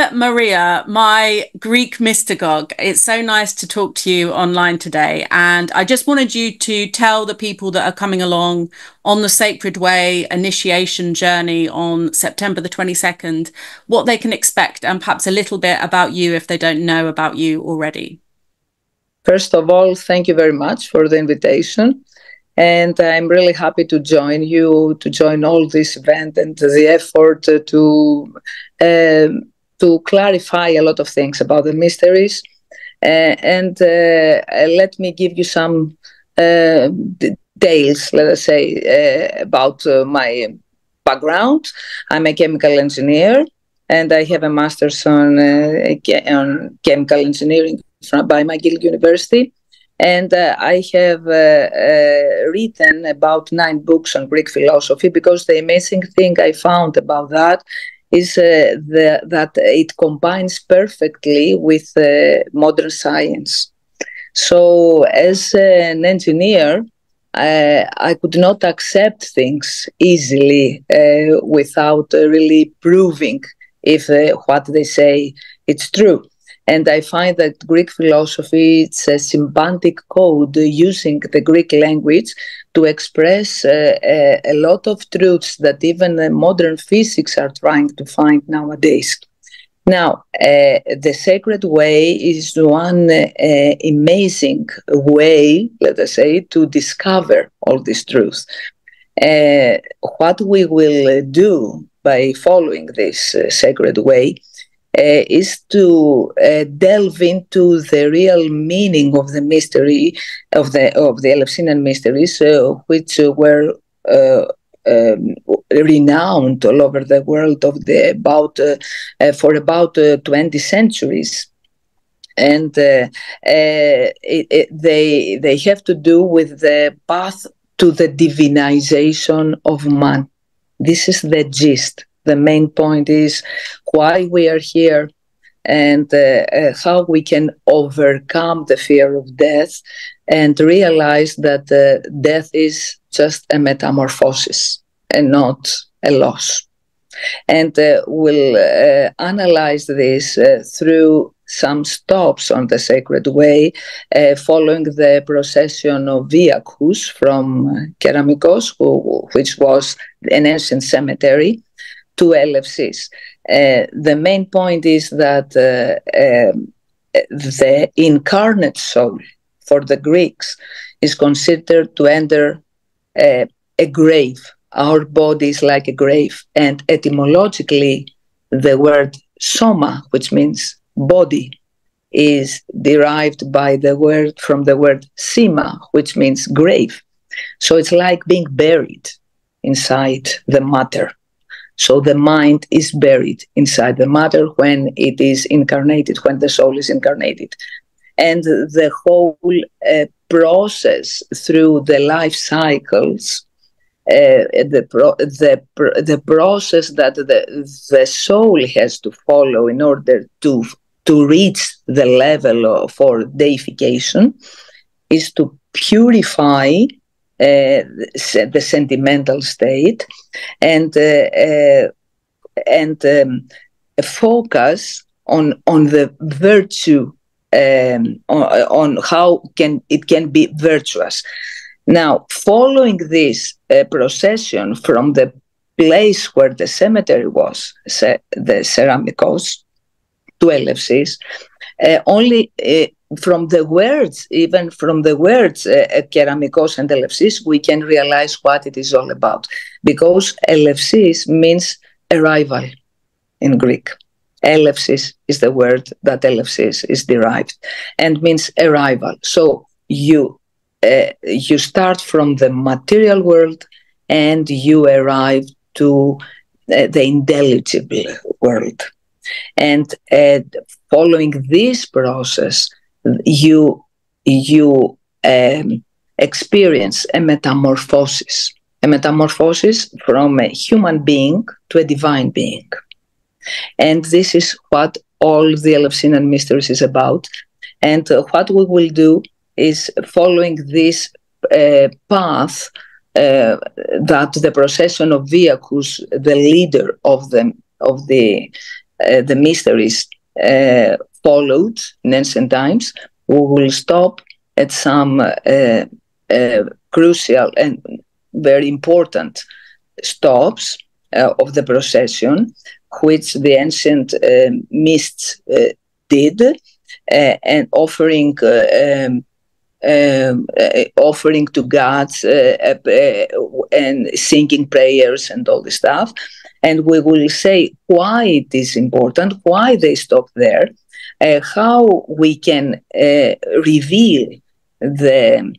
Dear Maria, my Greek mystagogue, it's so nice to talk to you online today. And I just wanted you to tell the people that are coming along on the Sacred Way initiation journey on September the 22nd, what they can expect and perhaps a little bit about you if they don't know about you already. First of all, thank you very much for the invitation. And I'm really happy to join you, to join all this event and the effort to clarify a lot of things about the mysteries. Let me give you some details, let us say, about my background. I'm a chemical engineer, and I have a master's on chemical engineering by McGill University. And I have written about 9 books on Greek philosophy, because the amazing thing I found about that is that it combines perfectly with modern science. So as an engineer, I could not accept things easily without really proving if what they say it's true. And I find that Greek philosophy, it's a symbolic code using the Greek language to express a lot of truths that even modern physics are trying to find nowadays. Now, the Sacred Way is one amazing way, let us say, to discover all these truths. What we will do by following this Sacred Way is to delve into the real meaning of the mystery of the Eleusinian mysteries, which were renowned all over the world for about 20 centuries. And they have to do with the path to the divinization of man. This is the gist. The main point is why we are here and how we can overcome the fear of death and realize that death is just a metamorphosis and not a loss. And we'll analyze this through some stops on the Sacred Way, following the procession of Viakus from Keramikos, which was an ancient cemetery, to Eleusis. The main point is that the incarnate soul for the Greeks is considered to enter a grave. Our body is like a grave, and etymologically the word soma, which means body, is derived from the word sima, which means grave. So it's like being buried inside the matter. So the mind is buried inside the matter when it is incarnated, when the soul is incarnated. And the whole process through the life cycles, the process that the soul has to follow in order to reach the level for deification, is to purify the sentimental state and focus on the virtue, on how it can be virtuous. Now, following this procession from the place where the cemetery was, the Ceramikos, to Eleusis, only from the words, Keramikos and Eleusis, we can realize what it is all about. Because Eleusis means arrival in Greek. Eleusis is the word that Eleusis is derived and means arrival. So you start from the material world and you arrive to the intelligible world. And following this process, you experience a metamorphosis from a human being to a divine being. And this is what all the Eleusinian mysteries is about. And what we will do is, following this path that the procession of Viakus, the leader of the the mysteries followed in ancient times, we will stop at some crucial and very important stops of the procession, which the ancient mysts did, and offering to gods and singing prayers and all this stuff. And we will say why it is important, why they stop there, how we can reveal the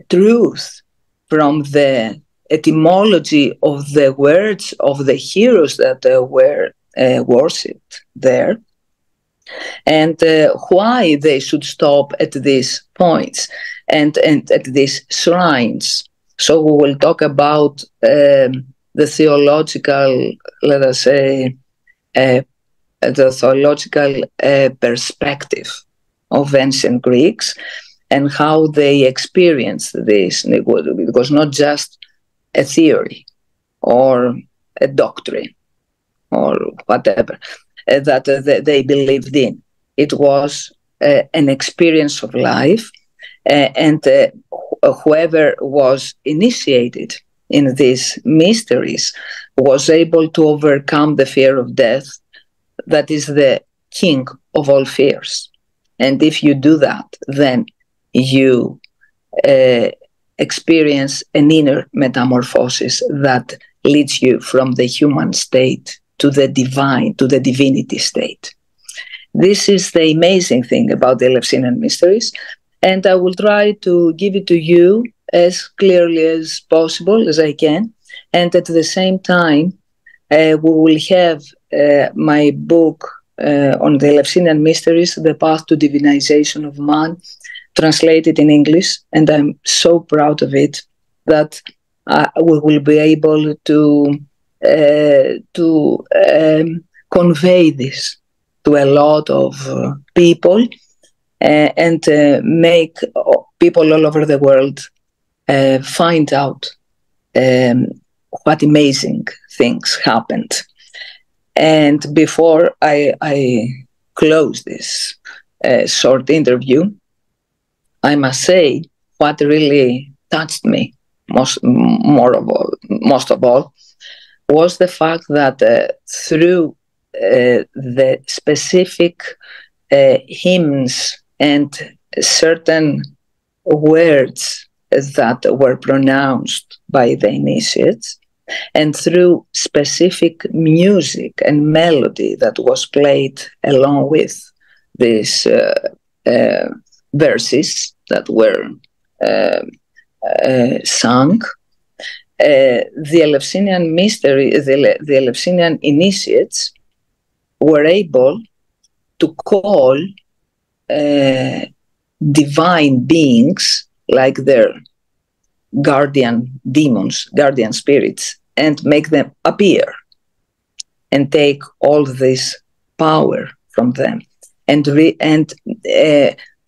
truth from the etymology of the words of the heroes that were worshipped there, and why they should stop at these points and at these shrines. So we will talk about the theological, let us say, the theological perspective of ancient Greeks and how they experienced this. It was not just a theory or a doctrine or whatever that they believed in. It was an experience of life, and whoever was initiated in these mysteries was able to overcome the fear of death, that is the king of all fears. And if you do that, then you experience an inner metamorphosis that leads you from the human state to the divine, to the divinity state. This is the amazing thing about the Eleusinian mysteries, and I will try to give it to you as clearly as possible, as I can. And at the same time, we will have my book on the Eleusinian mysteries, The Path to Divinization of Man, translated in English, and I'm so proud of it that we will be able to convey this to a lot of people and make people all over the world find out what amazing things happened. And before I close this short interview, I must say what really touched me most of all was the fact that through the specific hymns and certain words that were pronounced by the initiates, and through specific music and melody that was played along with these verses that were sung, the Eleusinian mystery, the Eleusinian initiates were able to call divine beings like their guardian demons, guardian spirits, and make them appear and take all this power from them and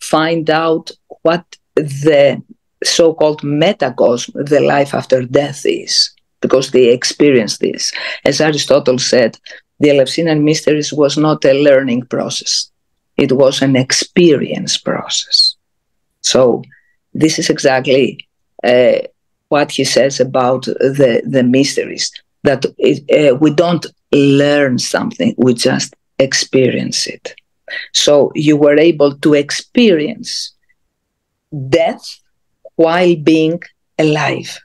find out what the so-called metacosm, the life after death, is, because they experienced this. As Aristotle said, the Eleusinian mysteries was not a learning process. It was an experience process. So this is exactly what he says about the mysteries, that we don't learn something, we just experience it. So you were able to experience death while being alive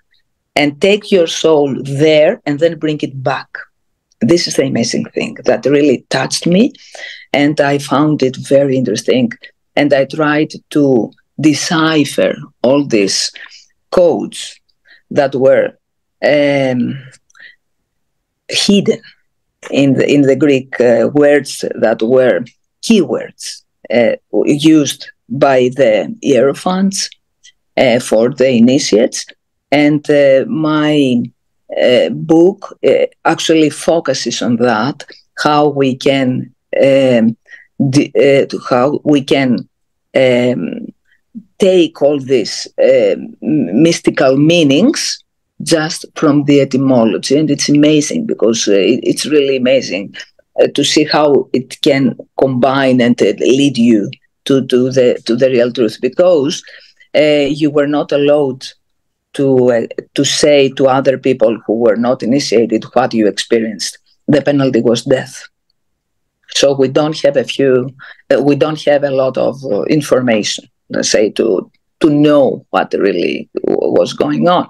and take your soul there and then bring it back. This is the amazing thing that really touched me, and I found it very interesting. And I tried to decipher all these codes that were hidden in the Greek words that were keywords used by the hierophants for the initiates. And my book actually focuses on that, how we can take all these mystical meanings just from the etymology. And it's amazing, because it's really amazing to see how it can combine and lead you to the real truth, because you were not allowed to say to other people who were not initiated what you experienced. The penalty was death. So we don't have a lot of information, let's say, to know what really was going on.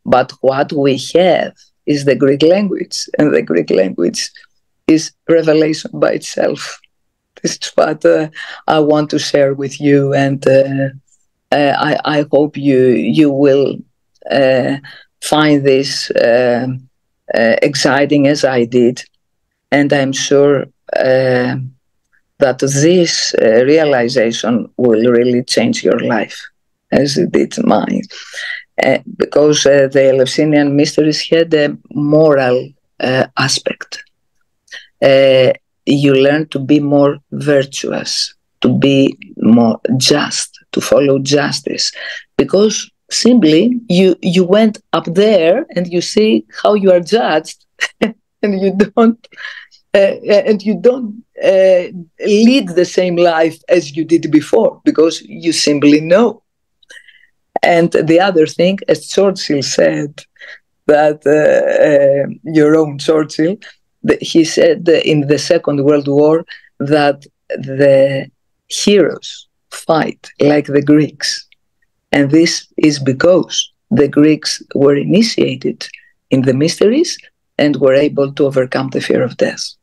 But what we have is the Greek language, and the Greek language is revelation by itself. This is what I want to share with you, and I hope you will find this exciting as I did, and I'm sure that this realization will really change your life, as it did mine, because the Eleusinian mysteries had a moral aspect. You learn to be more virtuous, to be more just, to follow justice, because simply you went up there and you see how you are judged, and you don't lead the same life as you did before, because you simply know. And the other thing, as Churchill said, that your own Churchill, he said in the Second World War that the heroes fight like the Greeks. And this is because the Greeks were initiated in the mysteries and were able to overcome the fear of death.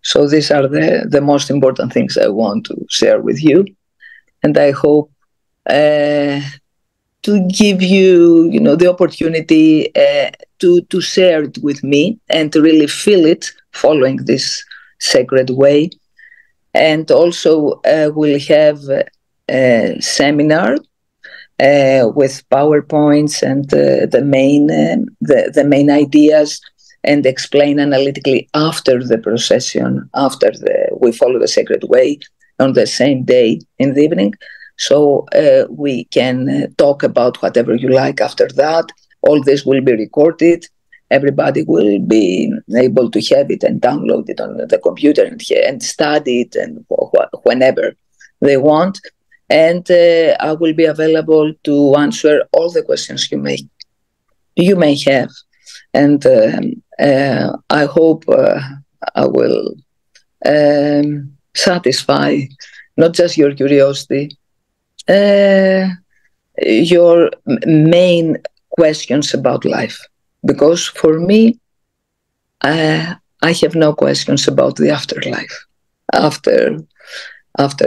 So these are the most important things I want to share with you. And I hope to give you, the opportunity to share it with me and to really feel it following this sacred way. And also we'll have a seminar with PowerPoints and the main ideas, and explain analytically after the procession, after we follow the sacred way on the same day in the evening. So we can talk about whatever you like after that. All this will be recorded. Everybody will be able to have it and download it on the computer and study it and whenever they want. And I will be available to answer all the questions you may have. And I hope I will satisfy not just your curiosity, your main questions about life. Because for me, I have no questions about the afterlife after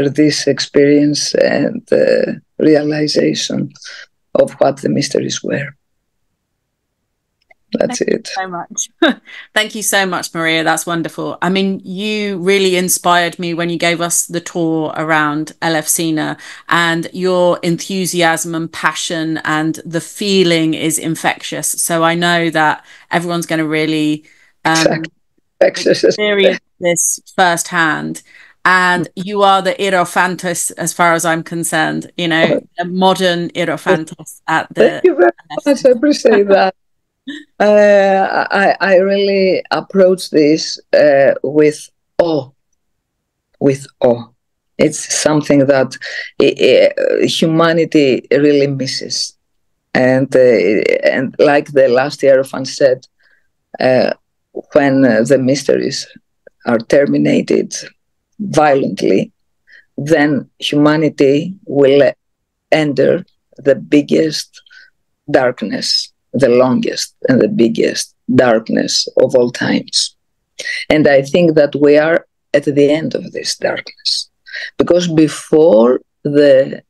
this experience and realization of what the mysteries were. That's it. Thank you so much. Thank you so much, Maria. That's wonderful. I mean, you really inspired me when you gave us the tour around Elefsina, and your enthusiasm and passion and the feeling is infectious. So I know that everyone's going to really experience this firsthand. And you are the Hierophantus, as far as I'm concerned, a modern Hierophantus at the... Thank you very much. I appreciate that. I really approach this with awe. It's something that humanity really misses. And like the last Hierophant said, when the mysteries are terminated violently, then humanity will enter the biggest darkness, the longest and the biggest darkness of all times. And I think that we are at the end of this darkness, because before the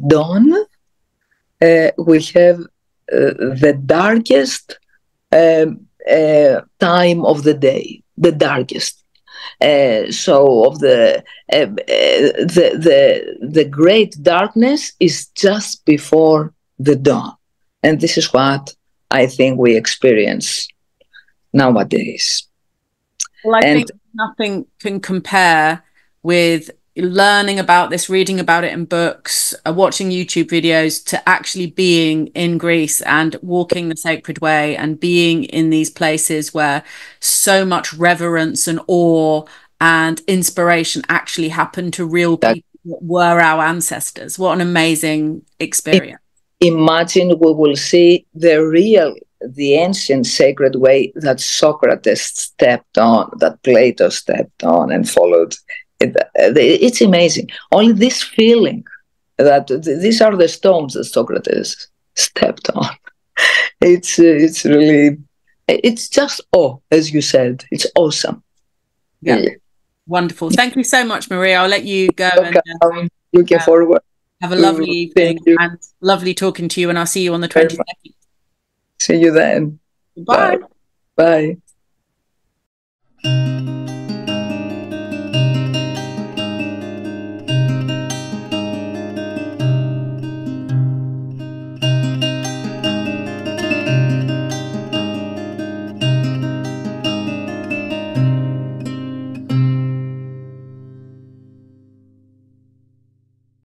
dawn, we have the darkest time of the day, the darkest. So of the great darkness is just before the dawn. And this is what I think we experience nowadays. Well, I think nothing can compare with learning about this, reading about it in books, watching YouTube videos, to actually being in Greece and walking the sacred way and being in these places where so much reverence and awe and inspiration actually happened to real people that were our ancestors. What an amazing experience. Imagine we will see the ancient sacred way that Socrates stepped on, that Plato stepped on and followed. It's amazing. Only this feeling that these are the stones that Socrates stepped on. It's really, it's just as you said, it's awesome. Yeah, really. Wonderful. Thank you so much, Maria. I'll let you go. And looking forward. Have a lovely evening and lovely talking to you. And I'll see you on the 22nd. See you then. Bye. Bye.